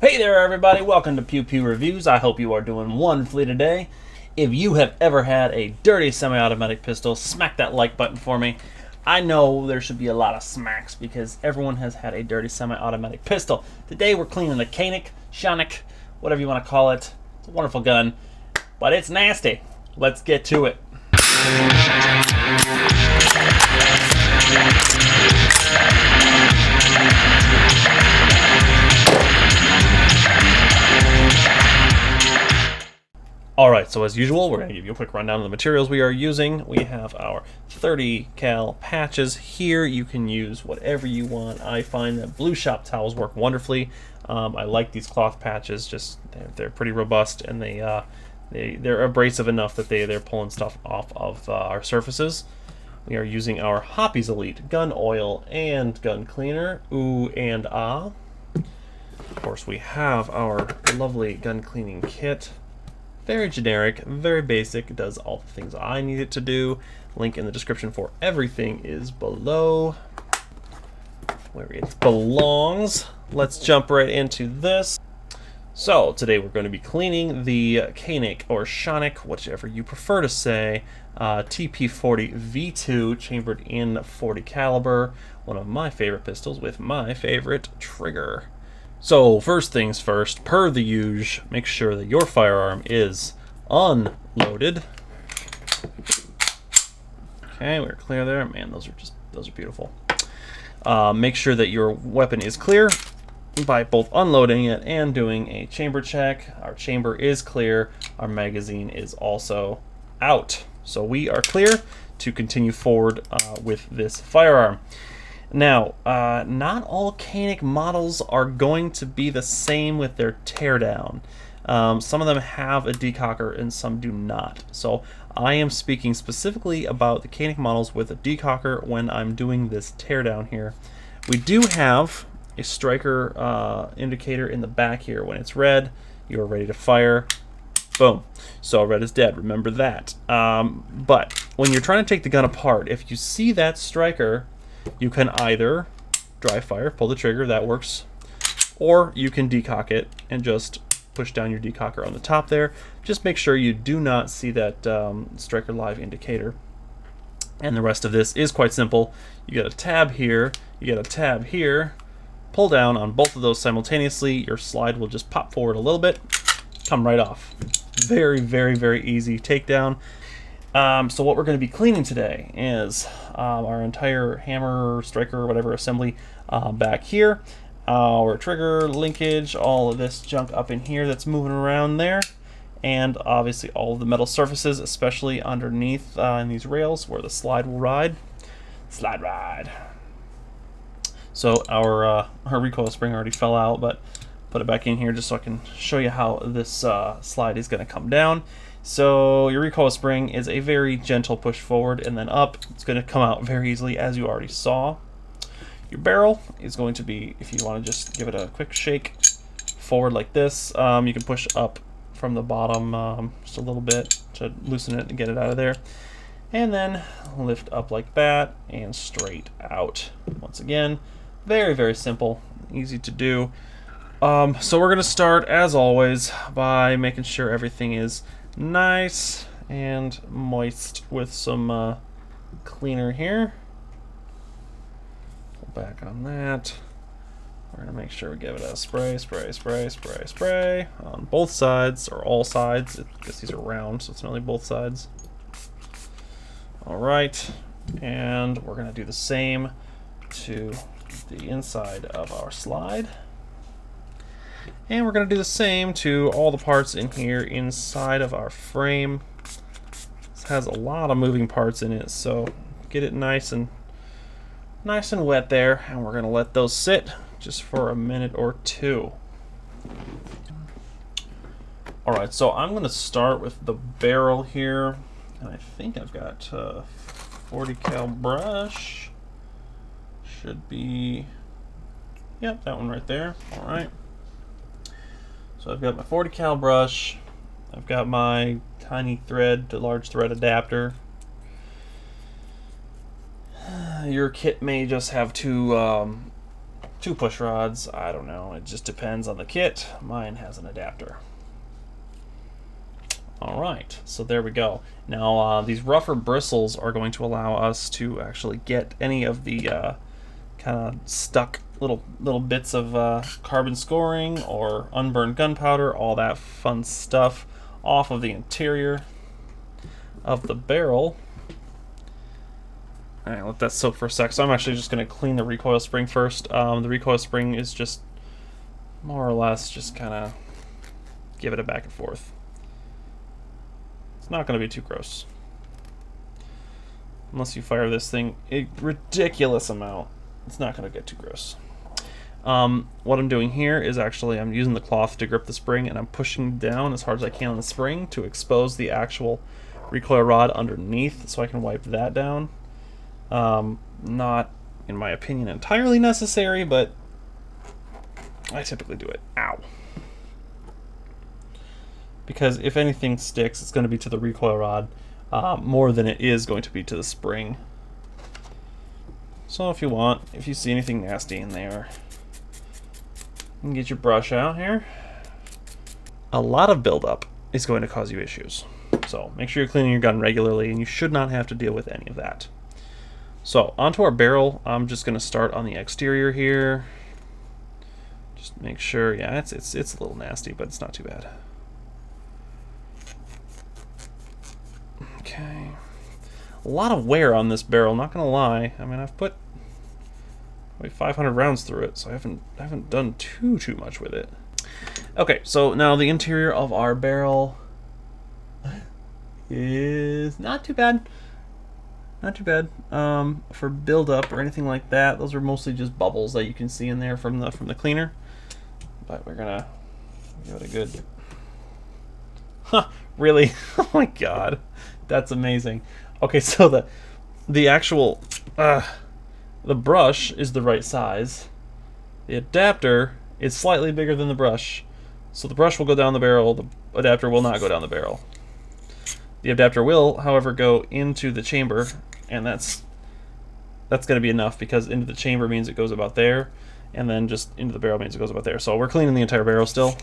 Hey there everybody, welcome to Pew Pew Reviews. I hope you are doing wonderfully today. If you have ever had a dirty semi-automatic pistol, smack that like button for me. I know there should be a lot of smacks because everyone has had a dirty semi-automatic pistol. Today we're cleaning the Canik, whatever you want to call it. It's a wonderful gun, but it's nasty. Let's get to it. Alright, so as usual, we're going to give you a quick rundown of the materials we are using. We have our 30 cal patches here. You can use whatever you want. I find that blue shop towels work wonderfully. I like these cloth patches, just they're pretty robust, and they're abrasive enough that they're pulling stuff off of our surfaces. We are using our Hoppies Elite gun oil and gun cleaner, ooh and ah. Of course, we have our lovely gun cleaning kit. Very generic, very basic, it does all the things I need it to do. Link in the description for everything is below, where it belongs. Let's jump right into this. So today we're going to be cleaning the Canik or Canik, whichever you prefer to say, Tp40 V.2 chambered in 40 caliber, one of my favorite pistols with my favorite trigger. So first things first, per the usual, make sure that your firearm is unloaded. Okay, we're clear there. Man, those are beautiful. Make sure that your weapon is clear by both unloading it and doing a chamber check. Our chamber is clear. Our magazine is also out. So we are clear to continue forward with this firearm. Now, not all Canik models are going to be the same with their teardown. Some of them have a decocker and some do not. So I am speaking specifically about the Canik models with a decocker when I'm doing this teardown here. We do have a striker indicator in the back here. When it's red, you're ready to fire. Boom. So red is dead, remember that. But when you're trying to take the gun apart, if you see that striker, you can either dry fire, pull the trigger, that works, or you can decock it and just push down your decocker on the top there. Just make sure you do not see that striker live indicator. And the rest of this is quite simple. You get a tab here, you get a tab here, pull down on both of those simultaneously, your slide will just pop forward a little bit, come right off. Very, very, very easy takedown. So what we're going to be cleaning today is our entire hammer, striker, whatever assembly back here, our trigger, linkage, all of this junk up in here that's moving around there, and obviously all of the metal surfaces, especially underneath in these rails where the slide will ride. Slide ride. So our recoil spring already fell out, but put it back in here just so I can show you how this slide is going to come down. So your recoil spring is a very gentle push forward and then up. It's going to come out very easily, as you already saw. Your barrel is going to be, if you want to just give it a quick shake forward like this, you can push up from the bottom just a little bit to loosen it and get it out of there. And then lift up like that and straight out. Once again, very, very simple, easy to do. So we're going to start, as always, by making sure everything is nice and moist with some cleaner here. Pull back on that. We're going to make sure we give it a spray on both sides, or all sides. I guess these are round, so it's not only both sides. Alright, and we're going to do the same to the inside of our slide. And we're going to do the same to all the parts in here inside of our frame. This has a lot of moving parts in it, so get it nice and wet there, and we're going to let those sit just for a minute or two. Alright, so I'm going to start with the barrel here, and I think I've got a 40 cal brush. Should be, yep, that one right there. Alright. So I've got my 40 cal brush, I've got my tiny thread to large thread adapter. Your kit may just have two 2 push rods, I don't know. It just depends on the kit. Mine has an adapter. All right, so there we go. Now these rougher bristles are going to allow us to actually get any of the kind of stuck little bits of carbon scoring or unburned gunpowder, all that fun stuff, off of the interior of the barrel. All right, let that soak for a sec. So I'm actually just going to clean the recoil spring first. The recoil spring is just more or less just kind of give it a back and forth. It's not going to be too gross. Unless you fire this thing a ridiculous amount, it's not going to get too gross. What I'm doing here is actually I'm using the cloth to grip the spring, and I'm pushing down as hard as I can on the spring to expose the actual recoil rod underneath so I can wipe that down. Not, in my opinion, entirely necessary, but I typically do it. Ow. Because if anything sticks, it's going to be to the recoil rod more than it is going to be to the spring. So if you see anything nasty in there, you can get your brush out here. A lot of buildup is going to cause you issues. So make sure you're cleaning your gun regularly, and you should not have to deal with any of that. So onto our barrel, I'm just going to start on the exterior here. Just make sure, yeah, it's a little nasty, but it's not too bad. Okay, a lot of wear on this barrel, not gonna lie. I mean, I've put probably 500 rounds through it, so I haven't done too much with it. Okay, so now the interior of our barrel is not too bad. Not too bad. For buildup or anything like that, those are mostly just bubbles that you can see in there from the cleaner. But we're gonna give it a good. Huh? Really? Oh my god, that's amazing. Okay, so the actual the brush is the right size. The adapter is slightly bigger than the brush, so the brush will go down the barrel. The adapter will not go down the barrel. The adapter will, however, go into the chamber, and that's going to be enough, because into the chamber means it goes about there, and then just into the barrel means it goes about there. So we're cleaning the entire barrel still.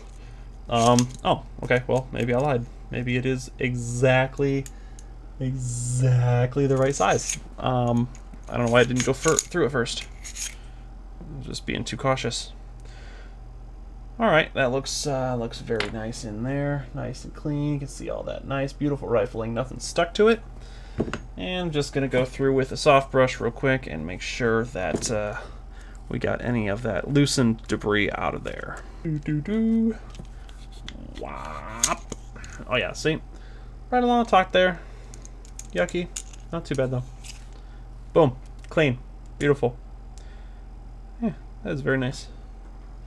Oh, okay, well, maybe I lied. Maybe it is exactly the right size. I don't know why I didn't go through it first. I'm just being too cautious. All right, that looks very nice in there, nice and clean. You can see all that nice, beautiful rifling, nothing stuck to it. And I'm just gonna go through with a soft brush real quick and make sure that we got any of that loosened debris out of there. Whop. Oh yeah, see, right along the top there. Yucky, not too bad though. Boom, clean, beautiful. Yeah, that is very nice.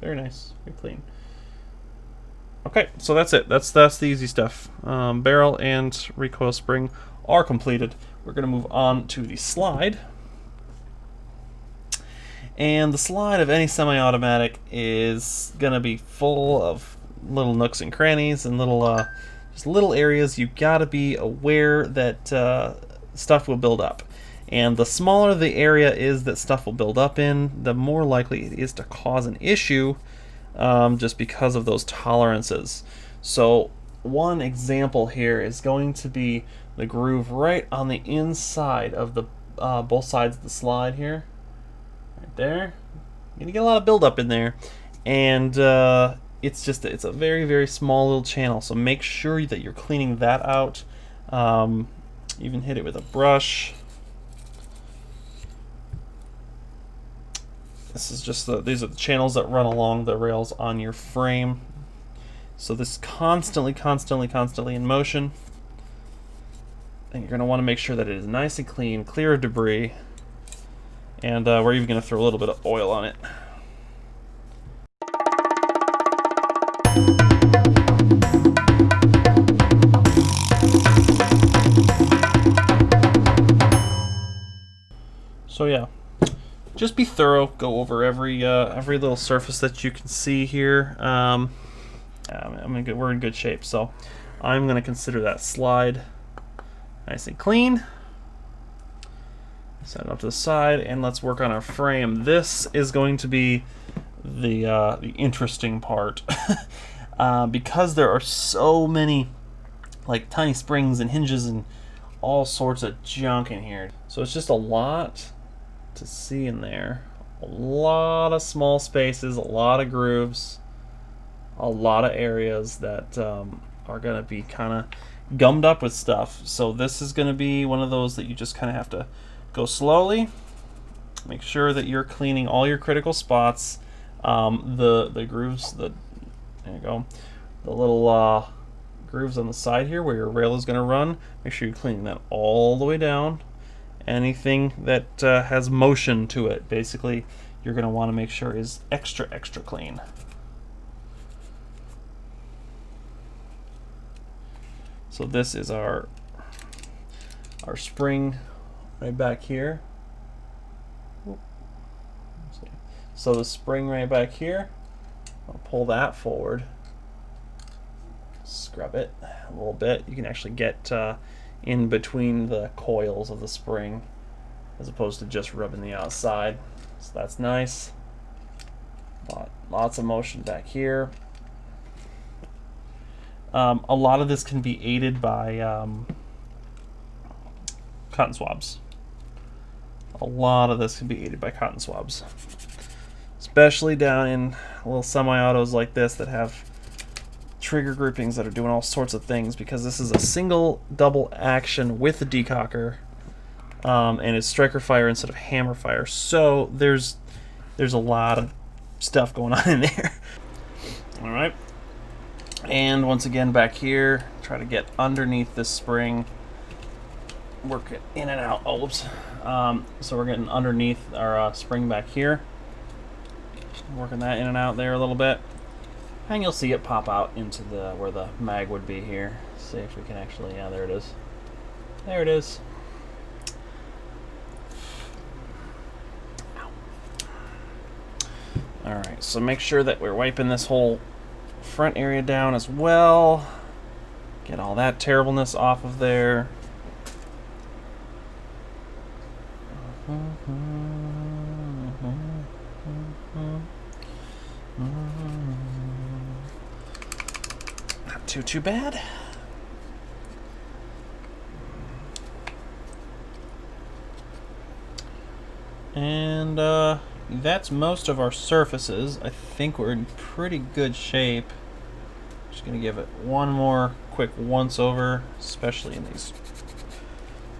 Very nice, very clean. Okay, so that's it. That's the easy stuff. Barrel and recoil spring are completed. We're going to move on to the slide. And the slide of any semi-automatic is going to be full of little nooks and crannies and just little areas. You got to be aware that stuff will build up. And the smaller the area is that stuff will build up in, the more likely it is to cause an issue, just because of those tolerances. So one example here is going to be the groove right on the inside of the both sides of the slide here. Right there. You're going to get a lot of buildup in there. And it's a very, very small little channel. So make sure that you're cleaning that out. Even hit it with a brush. This is just these are the channels that run along the rails on your frame. So this is constantly in motion. And you're going to want to make sure that it is nice and clean, clear of debris. And we're even going to throw a little bit of oil on it. So yeah. Just be thorough. Go over every little surface that you can see here. We're in good shape, so I'm going to consider that slide nice and clean. Set it up to the side, and let's work on our frame. This is going to be the interesting part. Because there are so many like tiny springs and hinges and all sorts of junk in here. So it's just a lot to see in there. A lot of small spaces, a lot of grooves, a lot of areas that are going to be kind of gummed up with stuff. So this is going to be one of those that you just kind of have to go slowly. Make sure that you're cleaning all your critical spots. The grooves, there you go. The little grooves on the side here where your rail is going to run. Make sure you're cleaning that all the way down. Anything that has motion to it, basically, you're going to want to make sure is extra clean. So this is our spring right back here. So the spring right back here, I'll pull that forward, scrub it a little bit. You can actually get in between the coils of the spring as opposed to just rubbing the outside. So that's nice. Lots of motion back here. A lot of this can be aided by cotton swabs. A lot of this can be aided by cotton swabs. Especially down in little semi-autos like this that have trigger groupings that are doing all sorts of things, because this is a single double action with a decocker, and it's striker fire instead of hammer fire. So there's a lot of stuff going on in there. All right, and once again back here, try to get underneath this spring, work it in and out. Oh, whoops. So we're getting underneath our spring back here, working that in and out there a little bit. And you'll see it pop out into where the mag would be here. See if we can actually, yeah, there it is. There it is. Alright, so make sure that we're wiping this whole front area down as well. Get all that terribleness off of there. Not too bad. And that's most of our surfaces. I think we're in pretty good shape. Just gonna give it one more quick once over, especially in these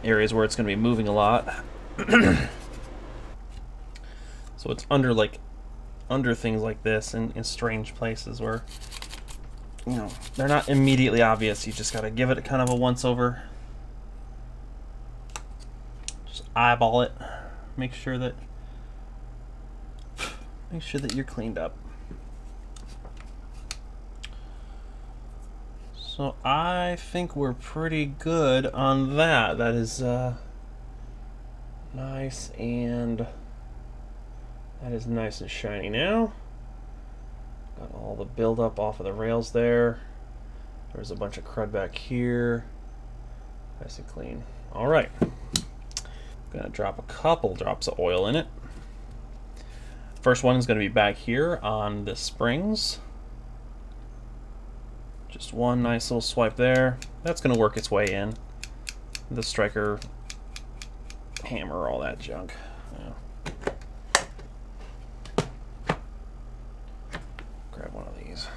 areas where it's gonna be moving a lot. So it's under things like this in strange places where, you know, they're not immediately obvious. You just gotta give it kind of a once over. Just eyeball it. Make sure that you're cleaned up. So I think we're pretty good on that. That is nice and shiny now. Got all the buildup off of the rails there. There's a bunch of crud back here. Nice and clean. All right. Gonna drop a couple drops of oil in it. First one is gonna be back here on the springs. Just one nice little swipe there. That's gonna work its way in. The striker, hammer, all that junk. Yeah. Grab one of these.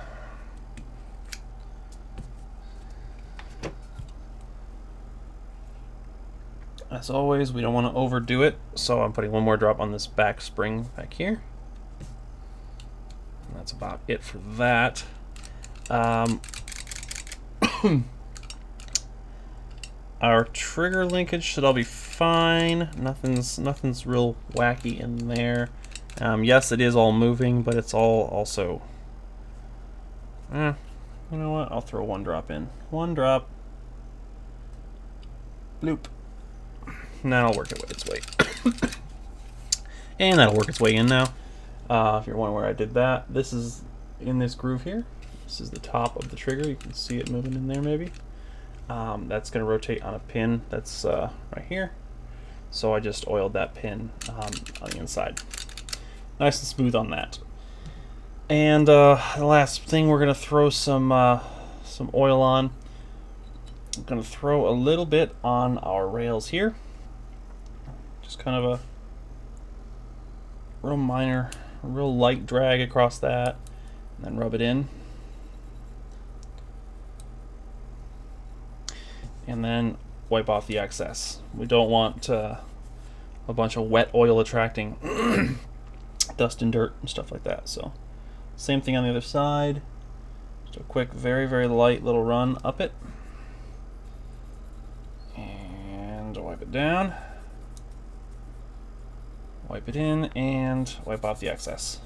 As always, we don't want to overdo it, so I'm putting one more drop on this back spring back here. And that's about it for that. Our trigger linkage should all be fine. Nothing's real wacky in there. Yes, it is all moving, but it's all also. You know what? I'll throw one drop in. One drop. Bloop. Now it'll work its way. And that'll work its way in now. If you're wondering where I did that, this is in this groove here. This is the top of the trigger. You can see it moving in there maybe. That's going to rotate on a pin that's right here. So I just oiled that pin on the inside. Nice and smooth on that. And the last thing, we're gonna throw some oil on. I'm gonna throw a little bit on our rails here. Just kind of a real minor, real light drag across that, and then rub it in. And then wipe off the excess. We don't want a bunch of wet oil attracting dust and dirt and stuff like that. So same thing on the other side. Just a quick, very, very light little run up it. And wipe it down. Wipe it in and wipe off the excess.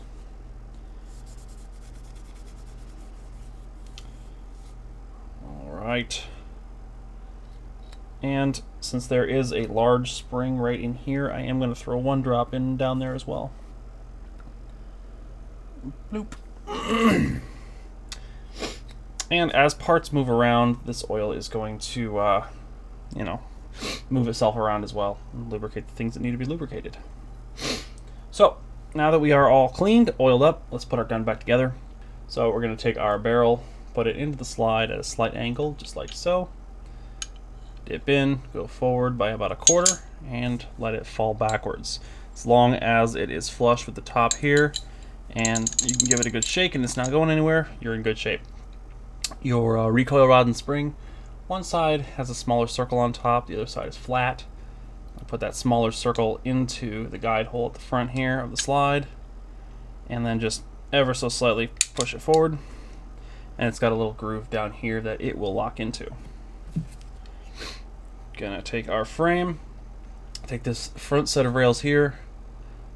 All right. And since there is a large spring right in here, I am going to throw one drop in down there as well. Bloop. And as parts move around, this oil is going to, you know, move itself around as well and lubricate the things that need to be lubricated. So now that we are all cleaned, oiled up, let's put our gun back together. So we're going to take our barrel, put it into the slide at a slight angle, just like so. Dip in, go forward by about 1/4, and let it fall backwards. As long as it is flush with the top here, and you can give it a good shake and it's not going anywhere, you're in good shape. Your recoil rod and spring, one side has a smaller circle on top, the other side is flat. I'll put that smaller circle into the guide hole at the front here of the slide, and then just ever so slightly push it forward, and it's got a little groove down here that it will lock into. Gonna take our frame, take this front set of rails here,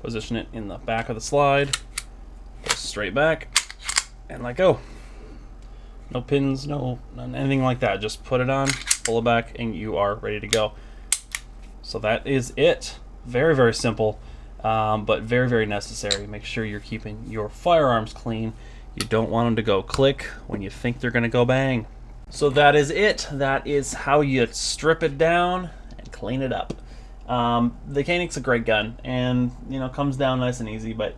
position it in the back of the slide, go straight back, and let go. No pins, no anything like that. Just put it on, pull it back, and you are ready to go. So that is it. Very, very simple, but very, very necessary. Make sure you're keeping your firearms clean. You don't want them to go click when you think they're gonna go bang. So that is it. That is how you strip it down and clean it up. The Canik's a great gun, and you know, comes down nice and easy, but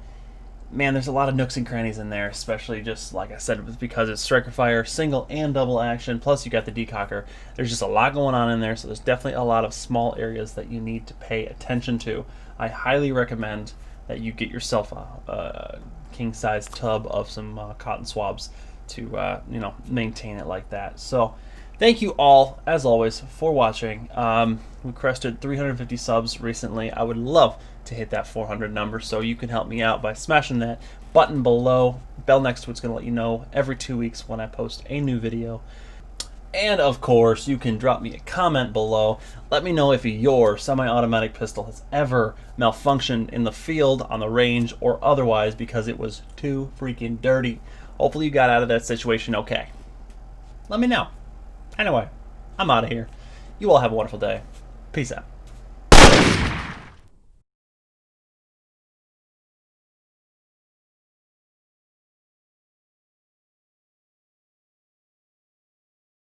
man, there's a lot of nooks and crannies in there, especially just like I said, because it's striker fire, single and double action, plus you got the decocker. There's just a lot going on in there, so there's definitely a lot of small areas that you need to pay attention to. I highly recommend that you get yourself a king-size tub of some cotton swabs to you know, maintain it like that. So thank you all, as always, for watching. We crested 350 subs recently. I would love to hit that 400 number, so you can help me out by smashing that button below. Bell next to it's going to let you know every 2 weeks when I post a new video. And of course, you can drop me a comment below. Let me know if your semi-automatic pistol has ever malfunctioned in the field, on the range, or otherwise because it was too freaking dirty. Hopefully you got out of that situation okay. Let me know. Anyway, I'm out of here. You all have a wonderful day. Peace out.